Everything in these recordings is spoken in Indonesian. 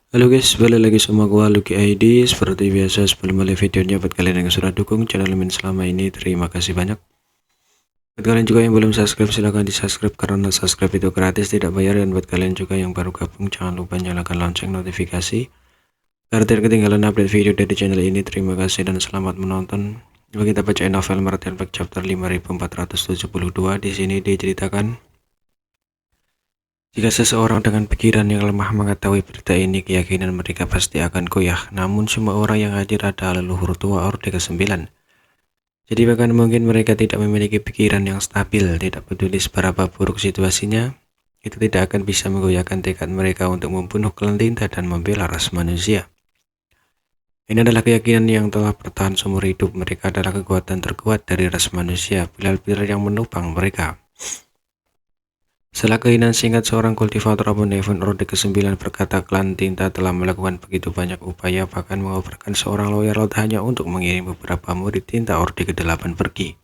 Halo guys, balik lagi sama gua Lucky ID. Seperti biasa sebelum mulai videonya, buat kalian yang sudah dukung channel Min selama ini, terima kasih banyak. Buat kalian juga yang belum subscribe, silahkan di subscribe karena subscribe itu gratis, tidak bayar. Dan buat kalian juga yang baru gabung, jangan lupa nyalakan lonceng notifikasi agar tidak ketinggalan update video dari channel ini. Terima kasih dan selamat menonton. Coba kita bacain novel Martian Pack chapter 5472. Di sini diceritakan, jika seseorang dengan pikiran yang lemah mengetahui berita ini, keyakinan mereka pasti akan goyah. Namun semua orang yang hadir adalah leluhur tua Orde ke-9. Jadi bahkan mungkin mereka tidak memiliki pikiran yang stabil, tidak peduli seberapa buruk situasinya, itu tidak akan bisa menggoyahkan tekad mereka untuk membunuh klan tinta dan membela ras manusia. Ini adalah keyakinan yang telah bertahan seumur hidup. Mereka adalah kekuatan terkuat dari ras manusia, pilar-pilar yang menopang mereka. Setelah kehinaan singkat seorang kultivator Abon Heaven Orde ke-9 berkata, klan tinta telah melakukan begitu banyak upaya, bahkan mengoperasikan seorang lawyer laut hanya untuk mengirim beberapa murid tinta Orde ke-8 pergi.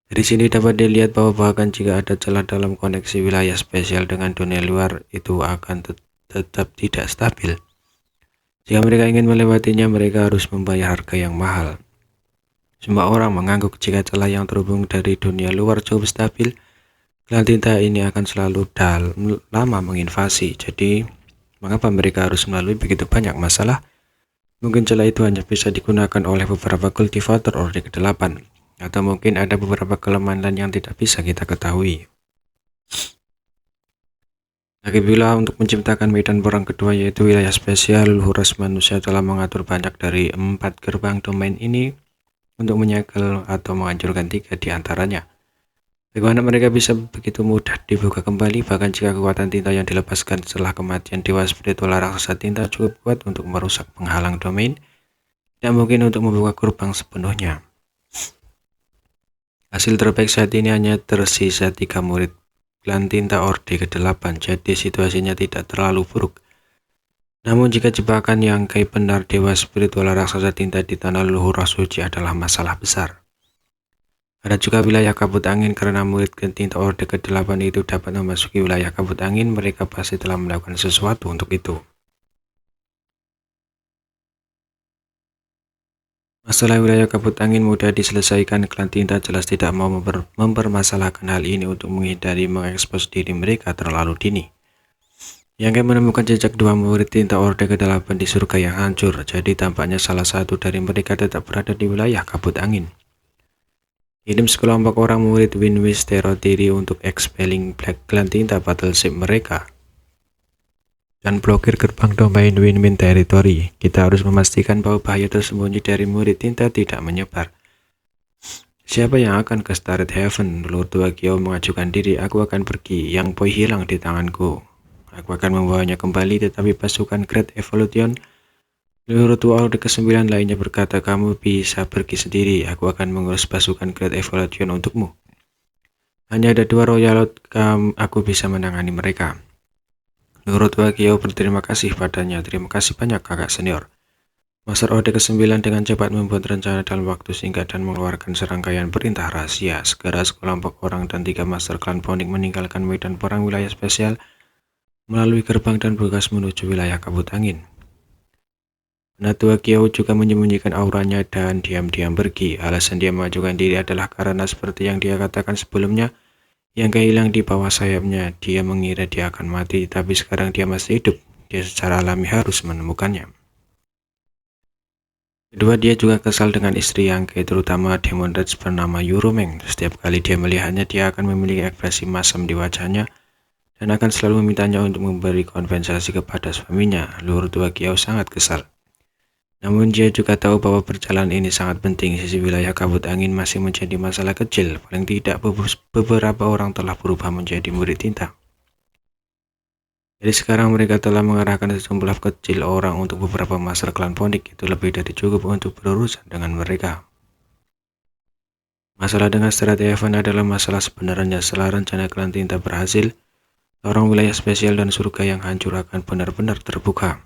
Dari sini dapat dilihat bahwa bahkan jika ada celah dalam koneksi wilayah spesial dengan dunia luar, itu akan tetap tidak stabil. Jika mereka ingin melewatinya, mereka harus membayar harga yang mahal. Semua orang mengangguk jika celah yang terhubung dari dunia luar cukup stabil, klan tinta ini akan selalu lama menginvasi. Jadi, mengapa mereka harus melalui begitu banyak masalah? Mungkin celah itu hanya bisa digunakan oleh beberapa kultivator Orde ke-8, atau mungkin ada beberapa kelemahan lain yang tidak bisa kita ketahui. Lagi pula untuk menciptakan medan perang kedua, yaitu wilayah spesial, leluhur ras manusia telah mengatur banyak dari 4 gerbang domain ini untuk menyegel atau menghancurkan 3 di antaranya. Bagaimana mereka bisa begitu mudah dibuka kembali, bahkan jika kekuatan tinta yang dilepaskan setelah kematian Dewa Spiritual Raksasa Tinta cukup kuat untuk merusak penghalang domain, tidak mungkin untuk membuka gerbang sepenuhnya. Hasil terbaik saat ini hanya tersisa 3 murid klan tinta Orde ke-8, jadi situasinya tidak terlalu buruk. Namun jika jebakan yang benar Dewa Spiritual Raksasa Tinta di tanah leluhur suci adalah masalah besar. Ada juga wilayah kabut angin, karena murid tinta Orde ke-8 itu dapat memasuki wilayah kabut angin, mereka pasti telah melakukan sesuatu untuk itu. Masalah wilayah kabut angin mudah diselesaikan. Klan tinta jelas tidak mau mempermasalahkan hal ini untuk menghindari mengekspos diri mereka terlalu dini. Yang menemukan jejak 2 murid tinta Orde ke-8 di surga yang hancur, jadi tampaknya salah satu dari mereka tetap berada di wilayah kabut angin. Kirim sekelompok orang murid Winwis Terotiri untuk expelling Black Clan tinta battleship mereka dan blokir gerbang domain Win-Win Territory. Kita harus memastikan bahwa bahaya tersembunyi dari murid tinta tidak menyebar. Siapa yang akan ke Starred Heaven? Lord Tua Kiao mengajukan diri. Aku akan pergi. Yang Poi hilang di tanganku. Aku akan membawanya kembali, tetapi pasukan Great Evolution, leluhur tua Orde ke-9 lainnya berkata, kamu bisa pergi sendiri, aku akan mengurus pasukan Great Evolution untukmu. Hanya ada 2 Royal Lord, aku bisa menangani mereka. Leluhur tua Kiao berterima kasih padanya. Terima kasih banyak kakak senior. Master Orde ke-9 dengan cepat membuat rencana dalam waktu singkat dan mengeluarkan serangkaian perintah rahasia. Segera sekelompok orang dan 3 Master Clan Phoenix meninggalkan medan perang wilayah spesial melalui gerbang dan bergegas menuju wilayah kabut angin. Natua Kiao juga menyembunyikan auranya dan diam-diam pergi. Alasan dia mengajukan diri adalah karena seperti yang dia katakan sebelumnya, yang hilang di bawah sayapnya. Dia mengira dia akan mati, tapi sekarang dia masih hidup. Dia secara alami harus menemukannya. Kedua, dia juga kesal dengan istri Yangke, terutama Demon Rage bernama Yurumeng. Setiap kali dia melihatnya, dia akan memiliki ekspresi masam di wajahnya dan akan selalu memintanya untuk memberi kompensasi kepada suaminya. Leluhur tua Kiao sangat kesal. Namun dia juga tahu bahwa perjalanan ini sangat penting. Sisi wilayah kabut angin masih menjadi masalah kecil. Paling tidak beberapa orang telah berubah menjadi murid tinta. Jadi sekarang mereka telah mengarahkan sejumlah kecil orang untuk beberapa Master Clan Phoenix. Itu lebih dari cukup untuk berurusan dengan mereka. Masalah dengan Starred Heaven adalah masalah sebenarnya. Setelah rencana klan tinta berhasil, lorong wilayah spesial dan surga yang hancur akan benar-benar terbuka.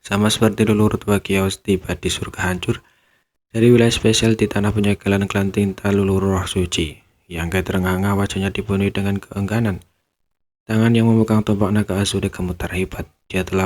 Sama seperti leluhur tua Kiao tiba di surga hancur, dari wilayah spesial di tanah penyegelan klan tinta leluhur roh suci. Yang terengah-engah wajahnya dipenuhi dengan keengganan. Tangan yang memegang tombak naga Azure gemetar hebat. Dia telah